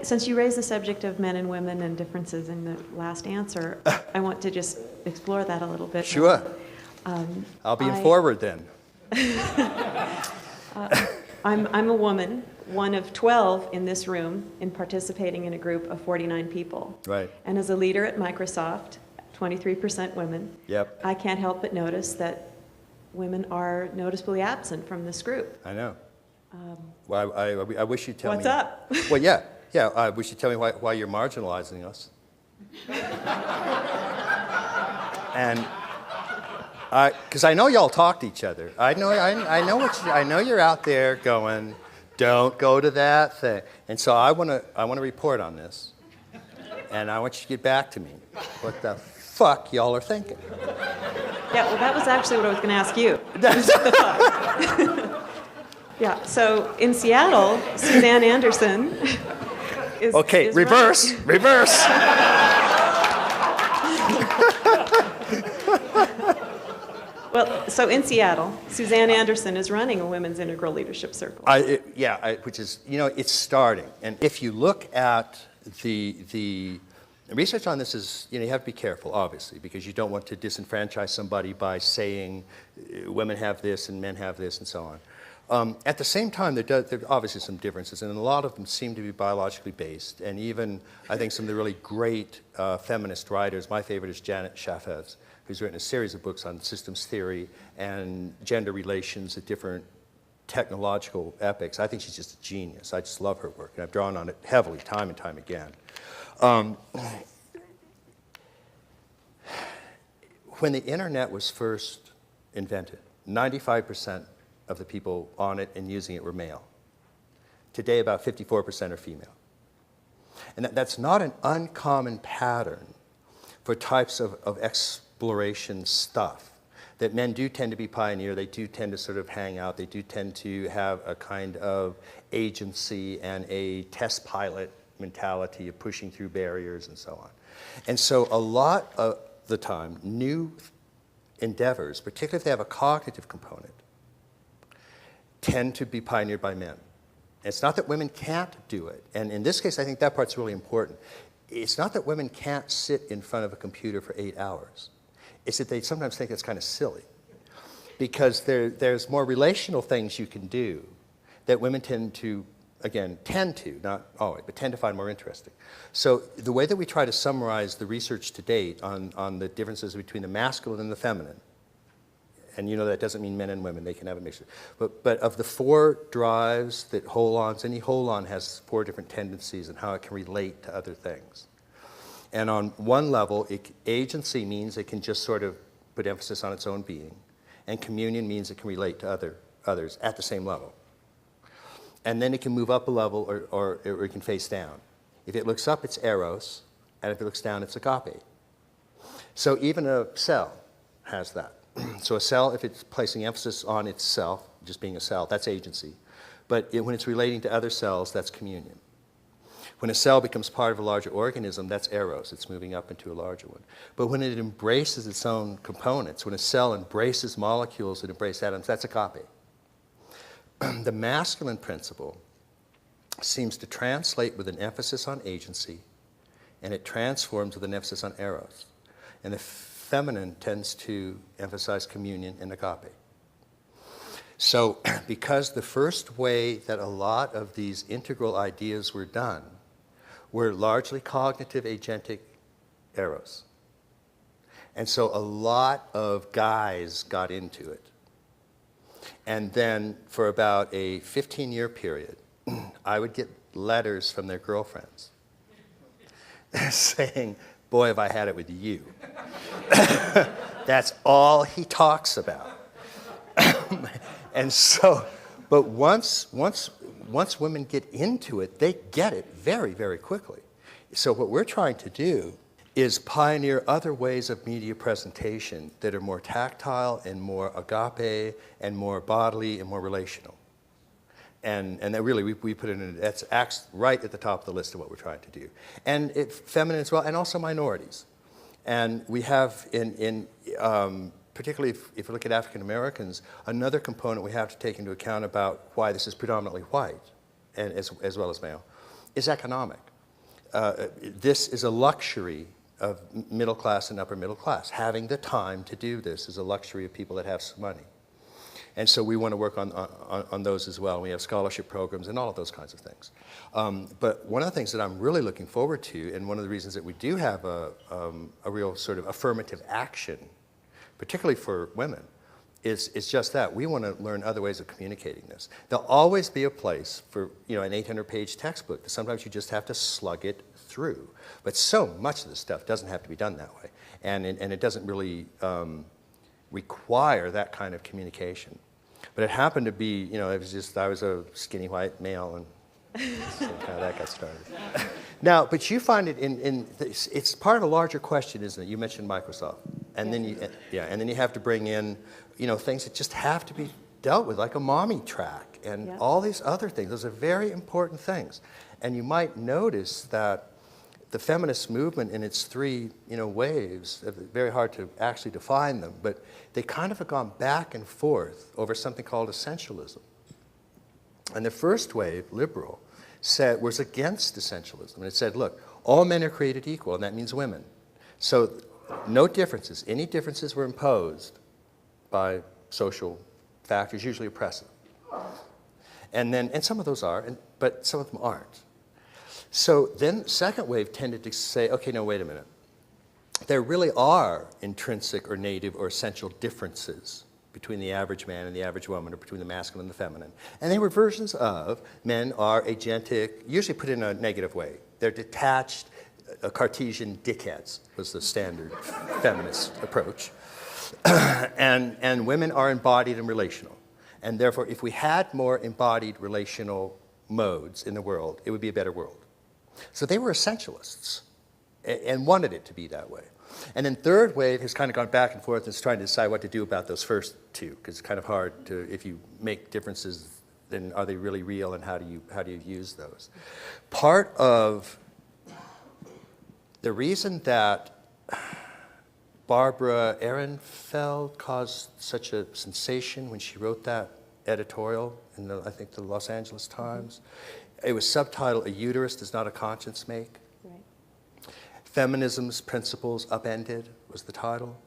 since you raised the subject of men and women and differences in the last answer, I want to just explore that a little bit. Sure. I'll be in forward then. I'm a woman, one of 12 in this room, in participating in a group of 49 people. Right. And as a leader at Microsoft, 23% women. Yep. I can't help but notice that women are noticeably absent from this group. I know. Well, I wish you'd tell me. What's up? Well, yeah. I wish you'd tell me why you're marginalizing us. And because I know y'all talk to each other. I know you're out there going, don't go to that thing. And so I want to report on this, and I want you to get back to me. What the fuck y'all are thinking? Yeah, well, that was actually what I was going to ask you. Yeah, so in Seattle, Suzanne Anderson is... Okay, is reverse. Well, so in Seattle, Suzanne Anderson is running a women's integral leadership circle. Which is, it's starting. And if you look at the research on this is, you have to be careful, obviously, because you don't want to disenfranchise somebody by saying women have this and men have this and so on. At the same time, there are obviously some differences, and a lot of them seem to be biologically based. And even, I think, some of the really great feminist writers, my favorite is Janet Shafez, who's written a series of books on systems theory and gender relations at different technological epochs. I think she's just a genius. I just love her work, and I've drawn on it heavily time and time again. When the internet was first invented, 95% of the people on it and using it were male. Today, about 54% are female. And that's not an uncommon pattern for types of exploration stuff. That men do tend to be pioneer, they do tend to sort of hang out, they do tend to have a kind of agency and a test pilot mentality of pushing through barriers and so on. And so a lot of the time, new endeavors, particularly if they have a cognitive component, tend to be pioneered by men. It's not that women can't do it, and in this case, I think that part's really important. It's not that women can't sit in front of a computer for 8 hours. It's that they sometimes think it's kind of silly, because there's more relational things you can do that women tend to, not always, but tend to find more interesting. So the way that we try to summarize the research to date on the differences between the masculine and the feminine, and that doesn't mean men and women, they can have a mixture. But of the 4 drives that any holon has 4 different tendencies and how it can relate to other things. And on one level, agency means it can just sort of put emphasis on its own being, and communion means it can relate to others at the same level. And then it can move up a level or it can face down. If it looks up, it's eros, and if it looks down, it's agape. So even a cell has that. So a cell, if it's placing emphasis on itself, just being a cell, that's agency. But when it's relating to other cells, that's communion. When a cell becomes part of a larger organism, that's eros. It's moving up into a larger one. But when it embraces its own components, when a cell embraces molecules that embrace atoms, that's agape. The masculine principle seems to translate with an emphasis on agency, and it transforms with an emphasis on eros. And the feminine tends to emphasize communion and agape. So because the first way that a lot of these integral ideas were done were largely cognitive agentic eros. And so a lot of guys got into it. And then for about a 15-year period, I would get letters from their girlfriends saying, boy, have I had it with you. That's all he talks about. And so, but once women get into it, they get it very, very quickly. So what we're trying to do is pioneer other ways of media presentation that are more tactile and more agape and more bodily and more relational. And that really, we put it in, that's right at the top of the list of what we're trying to do. And feminine as well, and also minorities. And we have, particularly if we look at African Americans, another component we have to take into account about why this is predominantly white, and as well as male, is economic. this is a luxury of middle class and upper middle class. Having the time to do this is a luxury of people that have some money. And so we want to work on those as well. We have scholarship programs and all of those kinds of things. But one of the things that I'm really looking forward to, and one of the reasons that we do have a real sort of affirmative action, particularly for women, is just that. We want to learn other ways of communicating this. There'll always be a place for an 800-page textbook. Sometimes you just have to slug it through. But so much of this stuff doesn't have to be done that way. And it doesn't really require that kind of communication. But it happened to be, I was a skinny white male, and that's how that got started. Now, but you find it it's part of a larger question, isn't it? You mentioned Microsoft. And then you have to bring in, things that just have to be dealt with, like a mommy track and all these other things. Those are very important things. And you might notice that the feminist movement in its three, waves, very hard to actually define them, but they kind of have gone back and forth over something called essentialism. And the first wave, liberal, was against essentialism. And it said, look, all men are created equal, and that means women. So no differences. Any differences were imposed by social factors, usually oppressive. And some of those are, but some of them aren't. So then second wave tended to say, okay, no, wait a minute. There really are intrinsic or native or essential differences between the average man and the average woman, or between the masculine and the feminine. And they were versions of men are agentic, usually put in a negative way. They're detached, Cartesian dickheads was the standard feminist approach. And women are embodied and relational. And therefore, if we had more embodied relational modes in the world, it would be a better world. So they were essentialists and wanted it to be that way. And then third wave has kind of gone back and forth and is trying to decide what to do about those first two, because it's kind of hard to, if you make differences, then are they really real, and how do you use those? Part of the reason that Barbara Ehrenfeld caused such a sensation when she wrote that editorial in I think the Los Angeles Times, it was subtitled, "A Uterus Does Not a Conscience Make." Right. Feminism's Principles Upended was the title.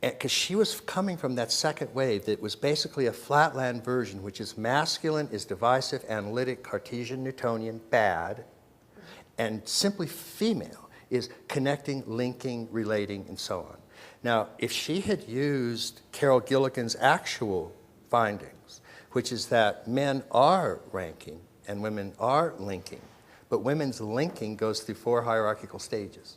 Because she was coming from that second wave that was basically a flatland version, which is masculine, is divisive, analytic, Cartesian, Newtonian, bad, and simply female is connecting, linking, relating, and so on. Now, if she had used Carol Gilligan's actual findings, which is that men are ranking and women are linking, but women's linking goes through 4 hierarchical stages,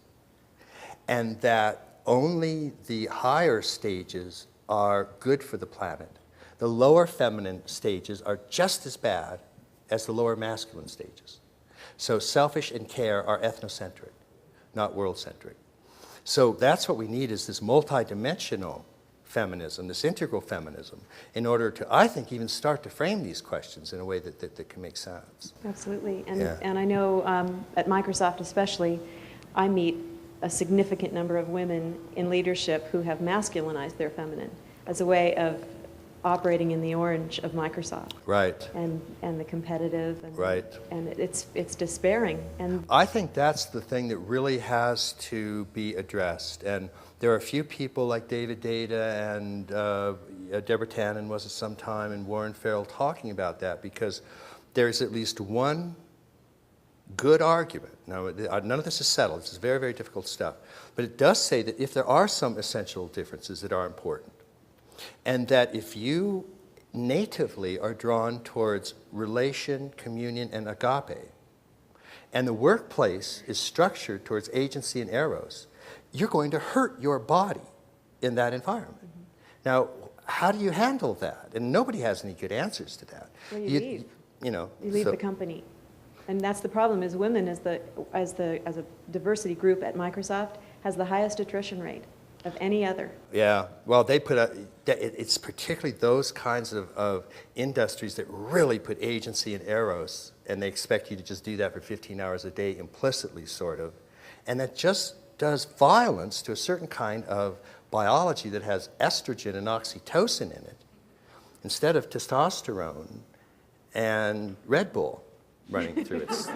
and that only the higher stages are good for the planet. The lower feminine stages are just as bad as the lower masculine stages. So selfish and care are ethnocentric, not world-centric. So that's what we need, is this multidimensional feminism, this integral feminism, in order to, I think, even start to frame these questions in a way that can make sense. Absolutely. And I know at Microsoft especially, I meet a significant number of women in leadership who have masculinized their feminine as a way of operating in the orange of Microsoft. Right. And the competitive. And, right. And it's despairing. And I think that's the thing that really has to be addressed. And there are a few people like David Data and Deborah Tannen was at some time, and Warren Farrell talking about that, because there's at least one good argument. Now, none of this is settled. This is very, very difficult stuff. But it does say that if there are some essential differences that are important, and that if you natively are drawn towards relation, communion, and agape, and the workplace is structured towards agency and eros, you're going to hurt your body in that environment. Mm-hmm. Now, how do you handle that? And nobody has any good answers to that. Well, you leave. You leave the company. And that's the problem, is women as a diversity group at Microsoft has the highest attrition rate of any other. Yeah, well, they put it's particularly those kinds of industries that really put agency and eros, and they expect you to just do that for 15 hours a day implicitly, sort of. And that just does violence to a certain kind of biology that has estrogen and oxytocin in it, instead of testosterone and Red Bull running through its